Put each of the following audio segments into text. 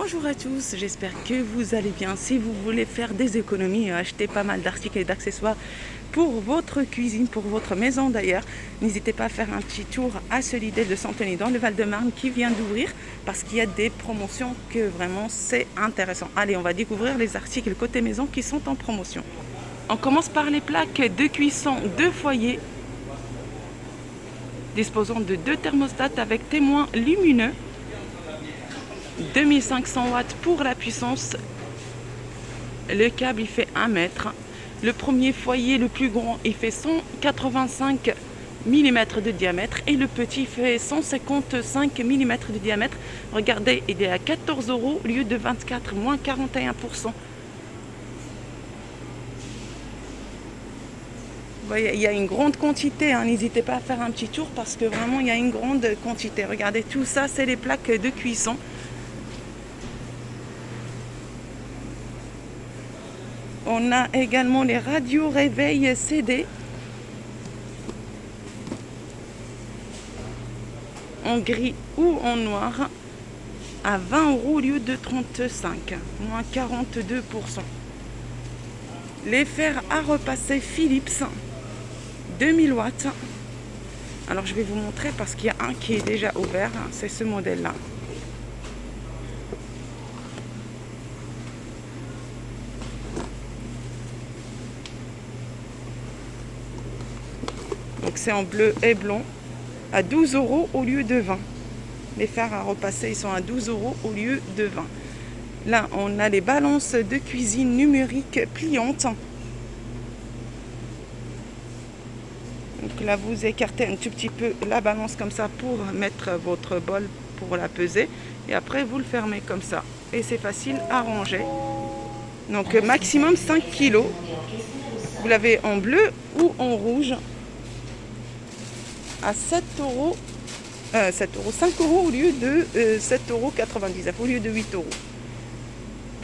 Bonjour à tous, j'espère que vous allez bien. Si vous voulez faire des économies et acheter pas mal d'articles et d'accessoires pour votre cuisine, pour votre maison d'ailleurs, n'hésitez pas à faire un petit tour à ce Lidl de Santeny dans le Val-de-Marne qui vient d'ouvrir parce qu'il y a des promotions que vraiment c'est intéressant. Allez, on va découvrir les articles côté maison qui sont en promotion. On commence par les plaques de cuisson de foyer disposant de 2 thermostats avec témoins lumineux. 2500 watts pour la puissance. Le câble il fait 1 mètre. Le premier foyer, le plus grand, il fait 185 mm de diamètre et le petit fait 155 mm de diamètre. Regardez, il est à 14 € au lieu de 24, moins 41%. Vous voyez, il y a une grande quantité, hein. N'hésitez pas à faire un petit tour parce que vraiment il y a une grande quantité. Regardez, tout ça, c'est les plaques de cuisson. On a également les radios réveil CD en gris ou en noir à 20 € au lieu de 35, moins 42%. Les fers à repasser Philips 2000 watts. Alors je vais vous montrer parce qu'il y a un qui est déjà ouvert, c'est ce modèle-là. Donc c'est en bleu et blanc à 12 € au lieu de 20. Les fers à repasser ils sont à 12 € au lieu de 20. Là on a les balances de cuisine numériques pliantes. Donc là vous écartez un tout petit peu la balance comme ça pour mettre votre bol pour la peser. Et après vous le fermez comme ça. Et c'est facile à ranger. Donc maximum 5 kg. Vous l'avez en bleu ou en rouge. À 7 €, 5 € au lieu de 7,99 € au lieu de 8 €.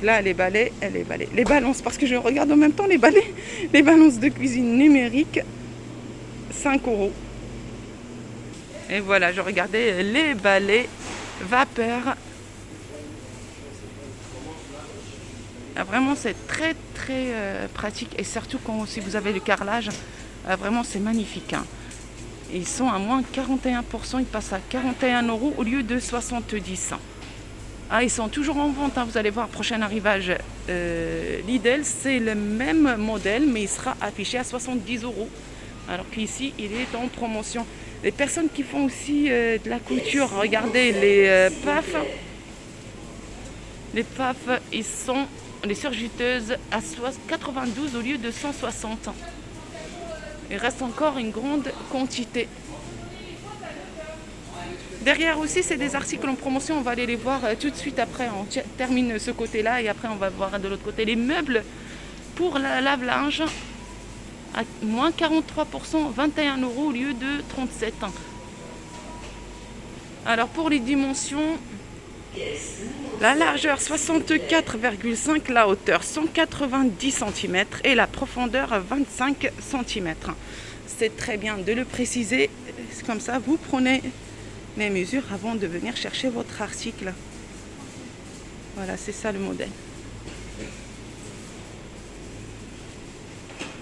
Là, les balais, les balances, parce que je regarde en même temps les balais, les balances de cuisine numérique, 5 €. Et voilà, je regardais les balais vapeur. Ah, vraiment, c'est très pratique et surtout quand si vous avez le carrelage, vraiment c'est magnifique, hein. Ils sont à moins 41%, ils passent à 41 € au lieu de 70. Ah, ils sont toujours en vente, hein. Vous allez voir, prochain arrivage Lidl, c'est le même modèle, mais il sera affiché à 70 €. Alors qu'ici, il est en promotion. Les personnes qui font aussi de la couture, regardez les PAF. Les PAF, ils sont les surjuteuses à 92 au lieu de 160. Il reste encore une grande quantité. Derrière aussi, c'est des articles en promotion. On va aller les voir tout de suite après. On termine ce côté-là et après, on va voir de l'autre côté. Les meubles pour la lave-linge à moins 43%, 21 € au lieu de 37. Alors, pour les dimensions, la largeur 64,5, la hauteur 190 cm et la profondeur 25 cm. C'est très bien de le préciser, comme ça vous prenez les mesures avant de venir chercher votre article. Voilà, c'est ça le modèle.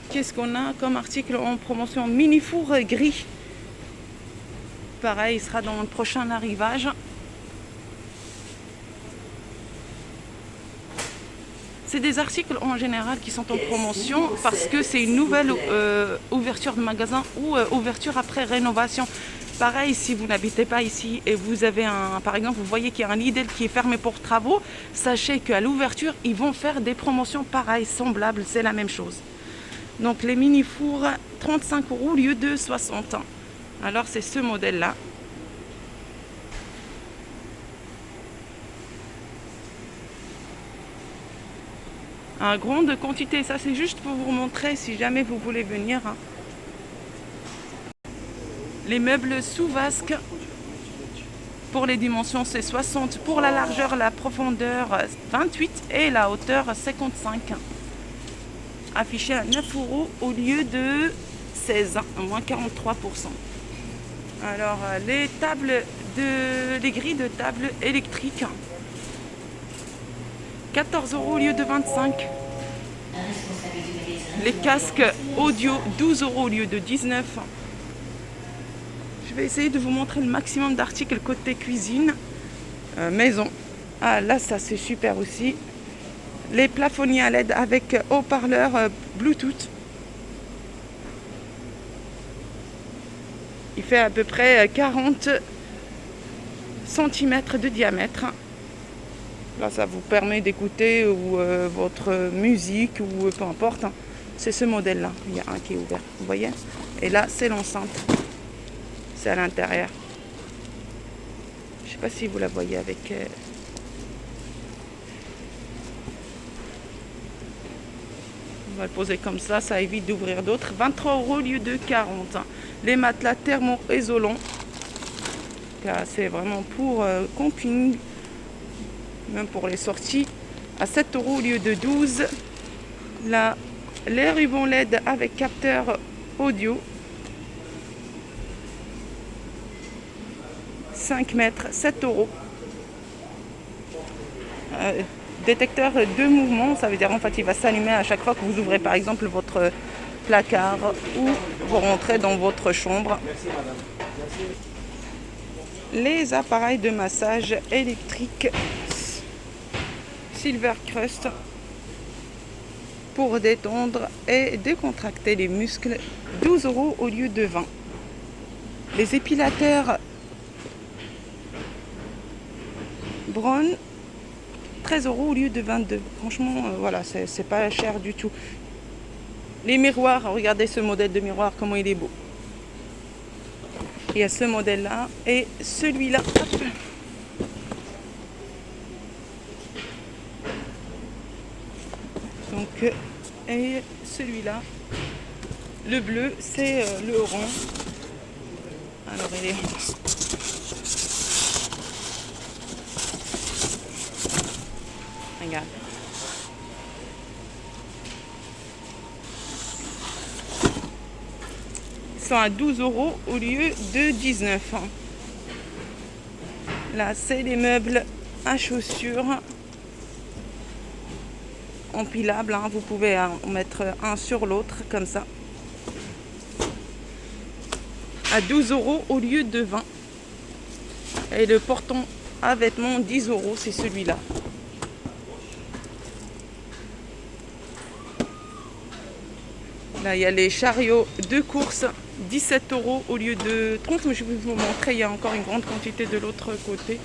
Qu'est-ce qu'on a comme article en promotion? Mini four gris. Pareil, il sera dans le prochain arrivage. C'est des articles en général qui sont en promotion parce que c'est une nouvelle ouverture de magasin ou ouverture après rénovation. Pareil, si vous n'habitez pas ici et vous avez par exemple, vous voyez qu'il y a un Lidl qui est fermé pour travaux, sachez qu'à l'ouverture, ils vont faire des promotions pareilles, semblables, c'est la même chose. Donc les mini fours, 35 € au lieu de 60. Alors c'est ce modèle-là. En grande quantité, ça c'est juste pour vous montrer si jamais vous voulez venir. Les meubles sous vasque pour les dimensions c'est 60, pour la largeur, la profondeur 28 et la hauteur 55. Affiché à 9 € au lieu de 16, moins 43%. Alors les grilles de table électriques 14 € au lieu de 25. Les casques audio, 12 € au lieu de 19. Je vais essayer de vous montrer le maximum d'articles côté cuisine, maison. Ah là, ça c'est super aussi. Les plafonniers à LED avec haut-parleur Bluetooth. Il fait à peu près 40 cm de diamètre. Là, ça vous permet d'écouter votre musique ou peu importe. C'est ce modèle-là. Il y a un qui est ouvert, vous voyez. Et là, c'est l'enceinte. C'est à l'intérieur. Je ne sais pas si vous la voyez avec... On va le poser comme ça évite d'ouvrir d'autres. 23 € au lieu de 40. Les matelas thermo-isolants. C'est vraiment pour camping, même pour les sorties. À 7 € au lieu de 12. Là, les rubans LED avec capteur audio. 5 mètres, 7 €. Détecteur de mouvement, ça veut dire en fait il va s'allumer à chaque fois que vous ouvrez par exemple votre placard ou vous rentrez dans votre chambre. Les appareils de massage électrique Silver Crust pour détendre et décontracter les muscles, 12 € au lieu de 20. Les épilateurs Brown, 13 € au lieu de 22. Franchement, voilà, c'est pas cher du tout. Les miroirs, regardez ce modèle de miroir, comment il est beau. Il y a ce modèle-là et celui-là. Donc, et celui-là. Le bleu, c'est le rond. Alors, il est... Regarde. Ils sont à 12 € au lieu de 19. Là, c'est les meubles à chaussures empilables. Vous pouvez en mettre un sur l'autre, comme ça. À 12 € au lieu de 20. Et le portant à vêtements, 10 €, c'est celui-là. Là, il y a les chariots de course, 17 € au lieu de 30. Mais je vais vous montrer, il y a encore une grande quantité de l'autre côté.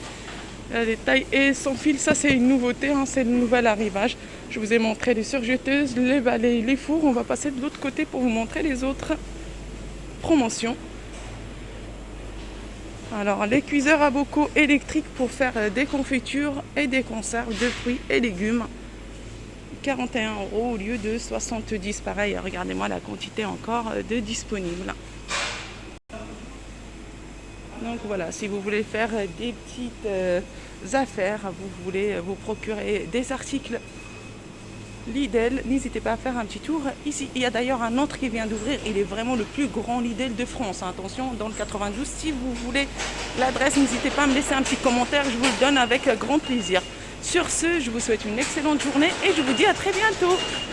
Là, les tailles et sans fil, ça c'est une nouveauté, c'est le nouvel arrivage. Je vous ai montré les surjeteuses, les balais, les fours. On va passer de l'autre côté pour vous montrer les autres promotions. Alors, les cuiseurs à bocaux électriques pour faire des confitures et des conserves de fruits et légumes. 41 € au lieu de 70. Pareil, regardez-moi la quantité encore de disponibles. Donc voilà, si vous voulez faire des petites affaires, vous voulez vous procurer des articles Lidl, n'hésitez pas à faire un petit tour. Ici, il y a d'ailleurs un autre qui vient d'ouvrir. Il est vraiment le plus grand Lidl de France. Attention, dans le 92. Si vous voulez l'adresse, n'hésitez pas à me laisser un petit commentaire. Je vous le donne avec grand plaisir. Sur ce, je vous souhaite une excellente journée et je vous dis à très bientôt.